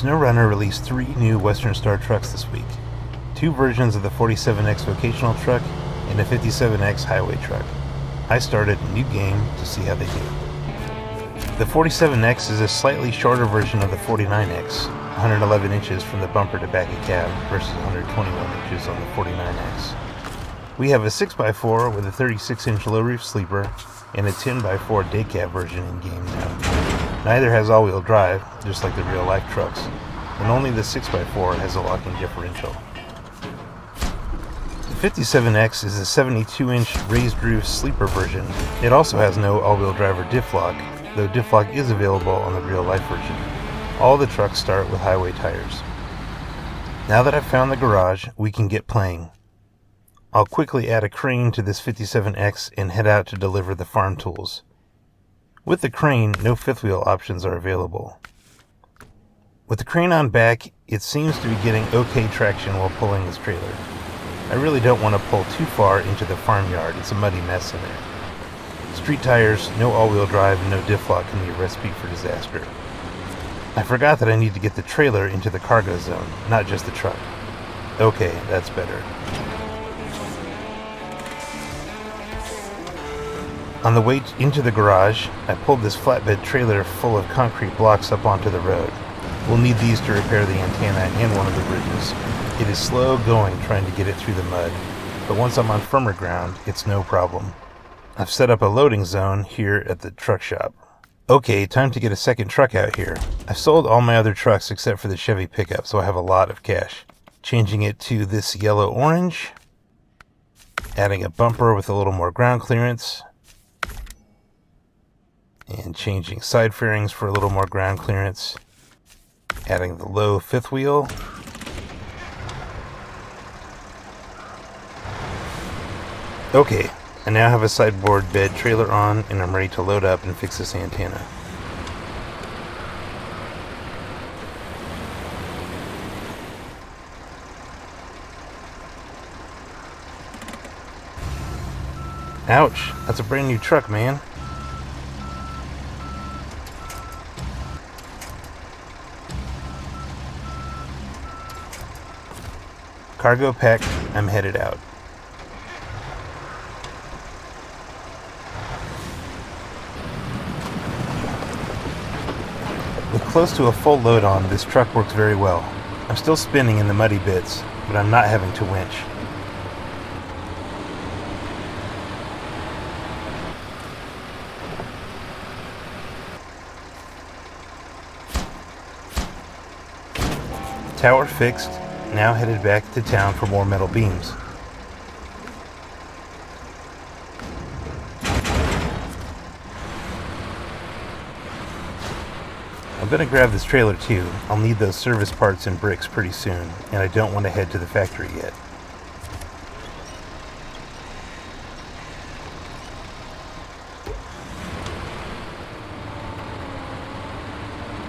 SnowRunner released 3 new Western Star trucks this week. 2 versions of the 47X vocational truck and a 57X highway truck. I started a new game to see how they do. The 47X is a slightly shorter version of the 49X, 111 inches from the bumper to back of cab versus 121 inches on the 49X. We have a 6x4 with a 36-inch low roof sleeper and a 10x4 day cab version in game now. Neither has all-wheel drive, just like the real-life trucks, and only the 6x4 has a locking differential. The 57X is a 72-inch raised roof sleeper version. It also has no all-wheel drive or diff lock, though diff lock is available on the real-life version. All the trucks start with highway tires. Now that I've found the garage, we can get playing. I'll quickly add a crane to this 57X and head out to deliver the farm tools. With the crane, no fifth wheel options are available. With the crane on back, it seems to be getting okay traction while pulling this trailer. I really don't want to pull too far into the farmyard. It's a muddy mess in there. Street tires, no all-wheel drive, and no diff lock can be a recipe for disaster. I forgot that I need to get the trailer into the cargo zone, not just the truck. Okay, that's better. On the way into the garage, I pulled this flatbed trailer full of concrete blocks up onto the road. We'll need these to repair the antenna and one of the bridges. It is slow going trying to get it through the mud, but once I'm on firmer ground, it's no problem. I've set up a loading zone here at the truck shop. Okay, time to get a second truck out here. I've sold all my other trucks except for the Chevy pickup, so I have a lot of cash. Changing it to this yellow-orange, adding a bumper with a little more ground clearance, and changing side fairings for a little more ground clearance, adding the low fifth wheel, okay, I now have a sideboard bed trailer on and I'm ready to load up and fix this antenna. Ouch, that's a brand new truck, man. Cargo packed, I'm headed out. With close to a full load on, this truck works very well. I'm still spinning in the muddy bits, but I'm not having to winch. Tower fixed. Now headed back to town for more metal beams. I'm going to grab this trailer too. I'll need those service parts and bricks pretty soon, and I don't want to head to the factory yet.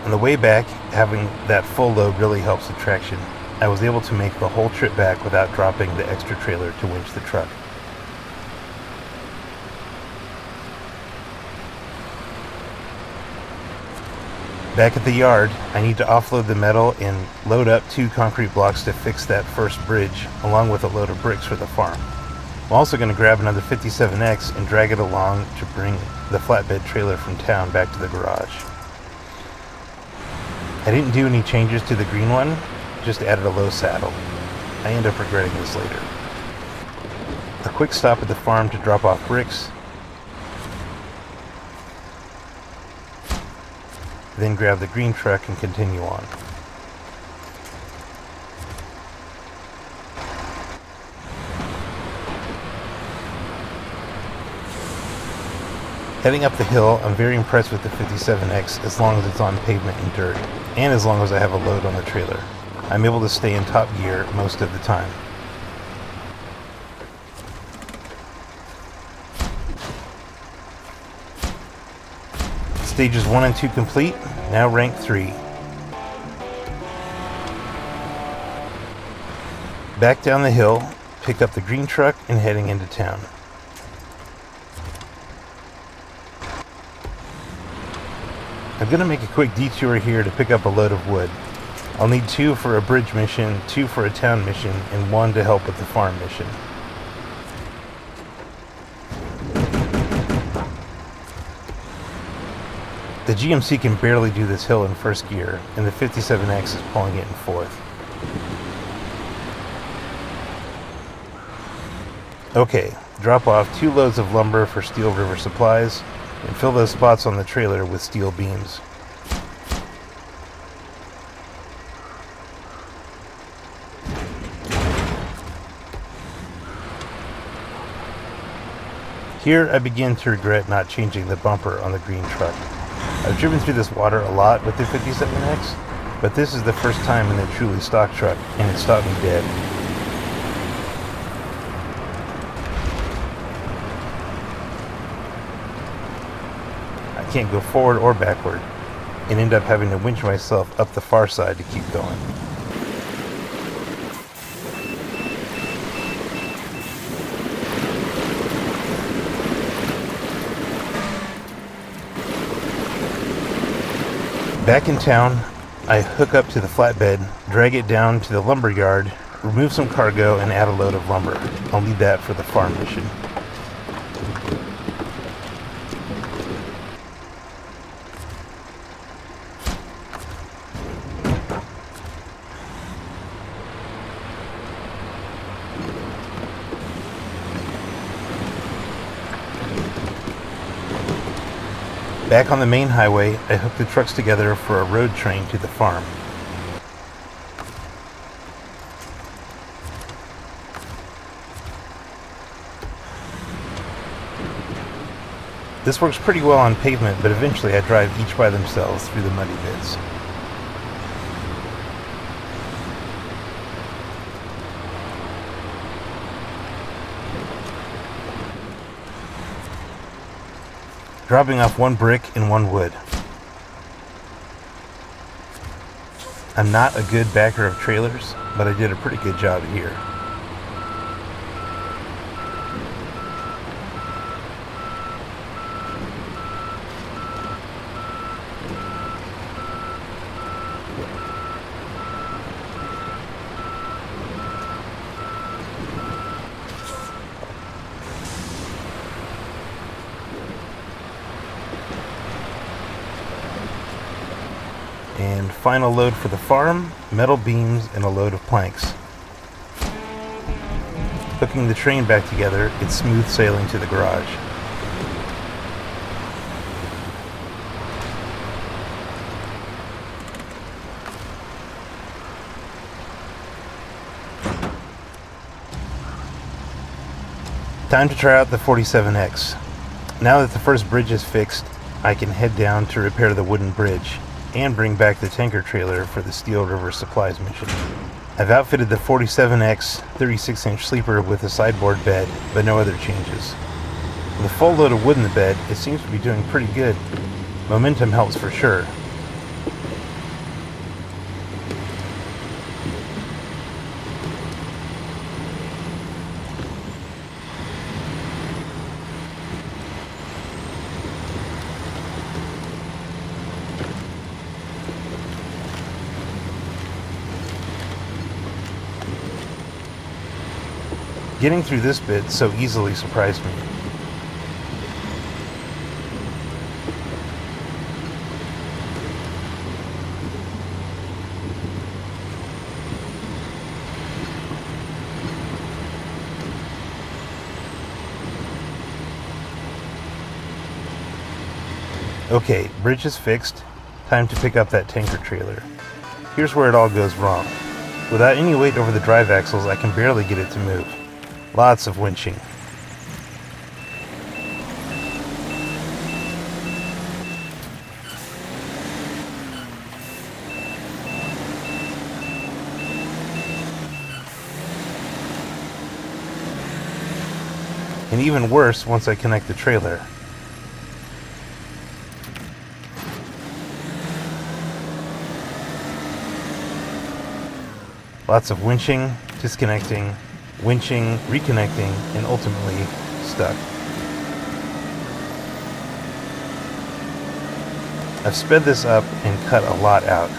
On the way back, having that full load really helps with traction. I was able to make the whole trip back without dropping the extra trailer to winch the truck. Back at the yard, I need to offload the metal and load up 2 concrete blocks to fix that first bridge, along with a load of bricks for the farm. I'm also going to grab another 57X and drag it along to bring the flatbed trailer from town back to the garage. I didn't do any changes to the green one, just added a low saddle. I end up regretting this later. A quick stop at the farm to drop off bricks, then grab the green truck and continue on. Heading up the hill, I'm very impressed with the 57X as long as it's on pavement and dirt, and as long as I have a load on the trailer. I'm able to stay in top gear most of the time. Stages 1 and 2 complete, now rank 3. Back down the hill, pick up the green truck and heading into town. I'm going to make a quick detour here to pick up a load of wood. I'll need 2 for a bridge mission, 2 for a town mission, and 1 to help with the farm mission. The GMC can barely do this hill in first gear, and the 57X is pulling it in fourth. Okay, drop off 2 loads of lumber for Steel River supplies, and fill those spots on the trailer with steel beams. Here I begin to regret not changing the bumper on the green truck. I've driven through this water a lot with the 57X, but this is the first time in a truly stock truck, and it stopped me dead. I can't go forward or backward, and end up having to winch myself up the far side to keep going. Back in town, I hook up to the flatbed, drag it down to the lumber yard, remove some cargo, and add a load of lumber. I'll need that for the farm mission. Back on the main highway, I hook the trucks together for a road train to the farm. This works pretty well on pavement, but eventually I drive each by themselves through the muddy bits. Dropping off 1 brick and 1 wood. I'm not a good backer of trailers, but I did a pretty good job here. And final load for the farm, metal beams and a load of planks. Hooking the train back together, it's smooth sailing to the garage. Time to try out the 47X. Now that the first bridge is fixed, I can head down to repair the wooden bridge and bring back the tanker trailer for the Steel River supplies mission. I've outfitted the 47X 36-inch sleeper with a sideboard bed, but no other changes. With a full load of wood in the bed, it seems to be doing pretty good. Momentum helps for sure. Getting through this bit so easily surprised me. Okay, bridge is fixed. Time to pick up that tanker trailer. Here's where it all goes wrong. Without any weight over the drive axles, I can barely get it to move. Lots of winching. And even worse once I connect the trailer. Lots of winching, disconnecting, winching, reconnecting, and ultimately stuck. I've sped this up and cut a lot out.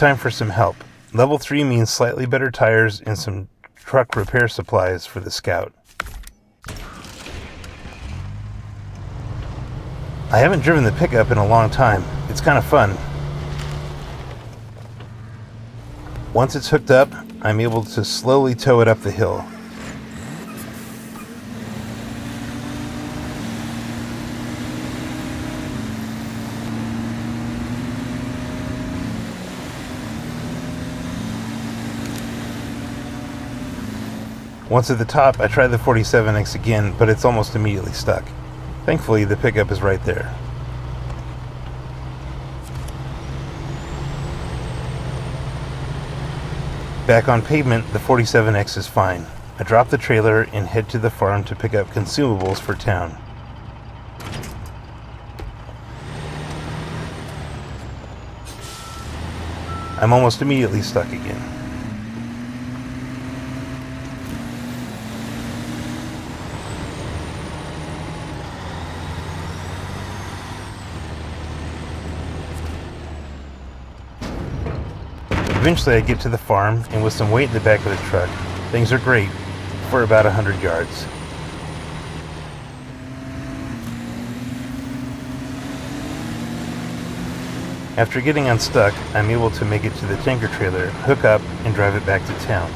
time for some help. Level 3 means slightly better tires and some truck repair supplies for the Scout. I haven't driven the pickup in a long time. It's kind of fun. Once it's hooked up, I'm able to slowly tow it up the hill. Once at the top, I try the 47X again, but it's almost immediately stuck. Thankfully, the pickup is right there. Back on pavement, the 47X is fine. I drop the trailer and head to the farm to pick up consumables for town. I'm almost immediately stuck again. Eventually I get to the farm, and with some weight in the back of the truck, things are great for about 100 yards. After getting unstuck, I'm able to make it to the tanker trailer, hook up, and drive it back to town.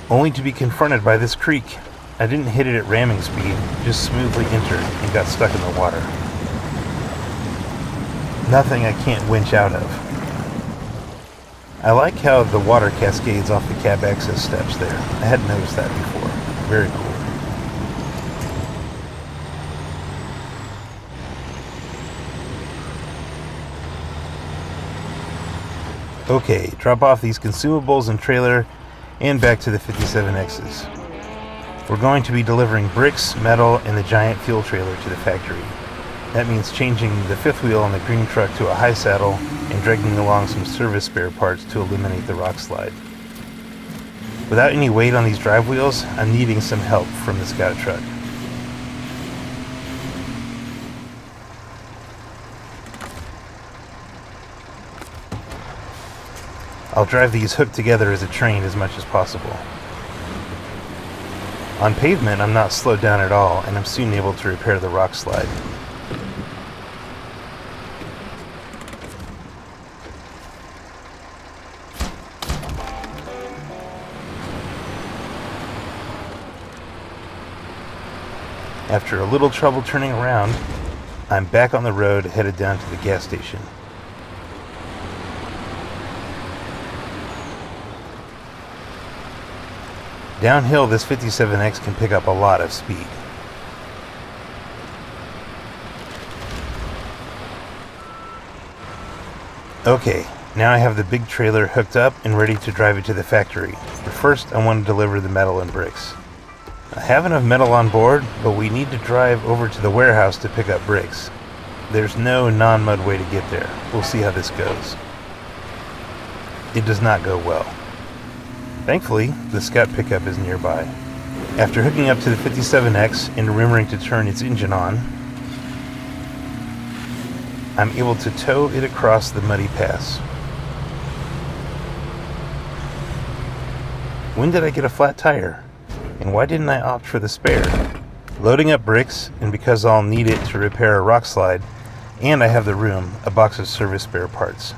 Only to be confronted by this creek. I didn't hit it at ramming speed, just smoothly entered and got stuck in the water. Nothing I can't winch out of. I like how the water cascades off the cab access steps there. I hadn't noticed that before. Very cool. Okay, drop off these consumables and trailer and back to the 57Xs. We're going to be delivering bricks, metal, and the giant fuel trailer to the factory. That means changing the fifth wheel on the green truck to a high saddle and dragging along some service spare parts to eliminate the rock slide. Without any weight on these drive wheels, I'm needing some help from the Scout truck. I'll drive these hooked together as a train as much as possible. On pavement, I'm not slowed down at all, and I'm soon able to repair the rock slide. After a little trouble turning around, I'm back on the road headed down to the gas station. Downhill, this 57X can pick up a lot of speed. Okay, now I have the big trailer hooked up and ready to drive it to the factory. But first, I want to deliver the metal and bricks. I have enough metal on board, but we need to drive over to the warehouse to pick up bricks. There's no non-mud way to get there. We'll see how this goes. It does not go well. Thankfully, the Scout pickup is nearby. After hooking up to the 57X and remembering to turn its engine on, I'm able to tow it across the muddy pass. When did I get a flat tire? And why didn't I opt for the spare? Loading up bricks, and because I'll need it to repair a rock slide, and I have the room, a box of service spare parts.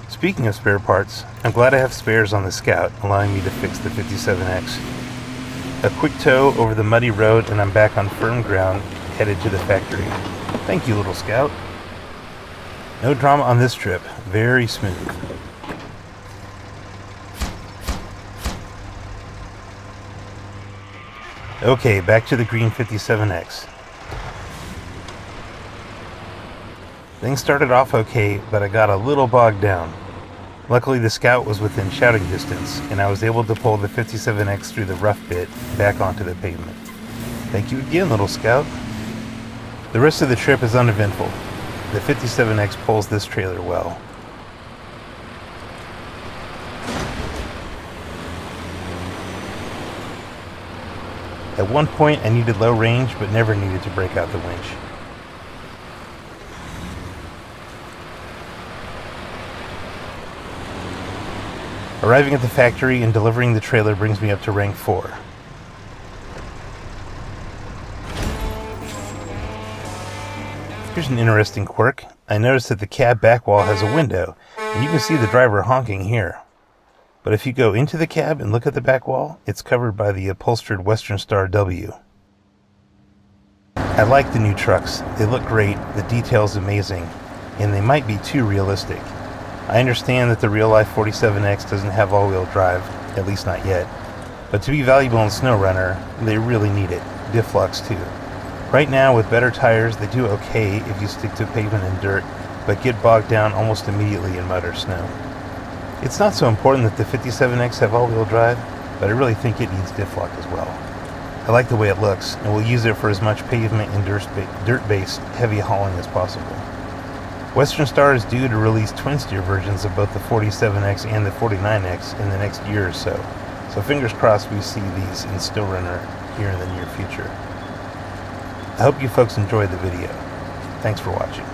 Speaking of spare parts, I'm glad I have spares on the Scout, allowing me to fix the 57X. A quick tow over the muddy road and I'm back on firm ground, headed to the factory. Thank you, little Scout. No drama on this trip, very smooth. Okay, back to the green 57X. Things started off okay, but I got a little bogged down. Luckily, the Scout was within shouting distance, and I was able to pull the 57X through the rough bit back onto the pavement. Thank you again, little Scout. The rest of the trip is uneventful. The 57X pulls this trailer well. At one point I needed low range, but never needed to break out the winch. Arriving at the factory and delivering the trailer brings me up to rank 4. Here's an interesting quirk. I noticed that the cab back wall has a window, and you can see the driver honking here. But if you go into the cab and look at the back wall, it's covered by the upholstered Western Star W. I like the new trucks. They look great, the detail's amazing, and they might be too realistic. I understand that the real-life 47X doesn't have all-wheel drive, at least not yet, but to be valuable in SnowRunner, they really need it. Diff locks too. Right now, with better tires, they do okay if you stick to pavement and dirt, but get bogged down almost immediately in mud or snow. It's not so important that the 57X have all-wheel drive, but I really think it needs diff lock as well. I like the way it looks, and will use it for as much pavement and dirt-based heavy hauling as possible. Western Star is due to release twin-steer versions of both the 47X and the 49X in the next year or so, so fingers crossed we see these in SnowRunner here in the near future. I hope you folks enjoyed the video. Thanks for watching.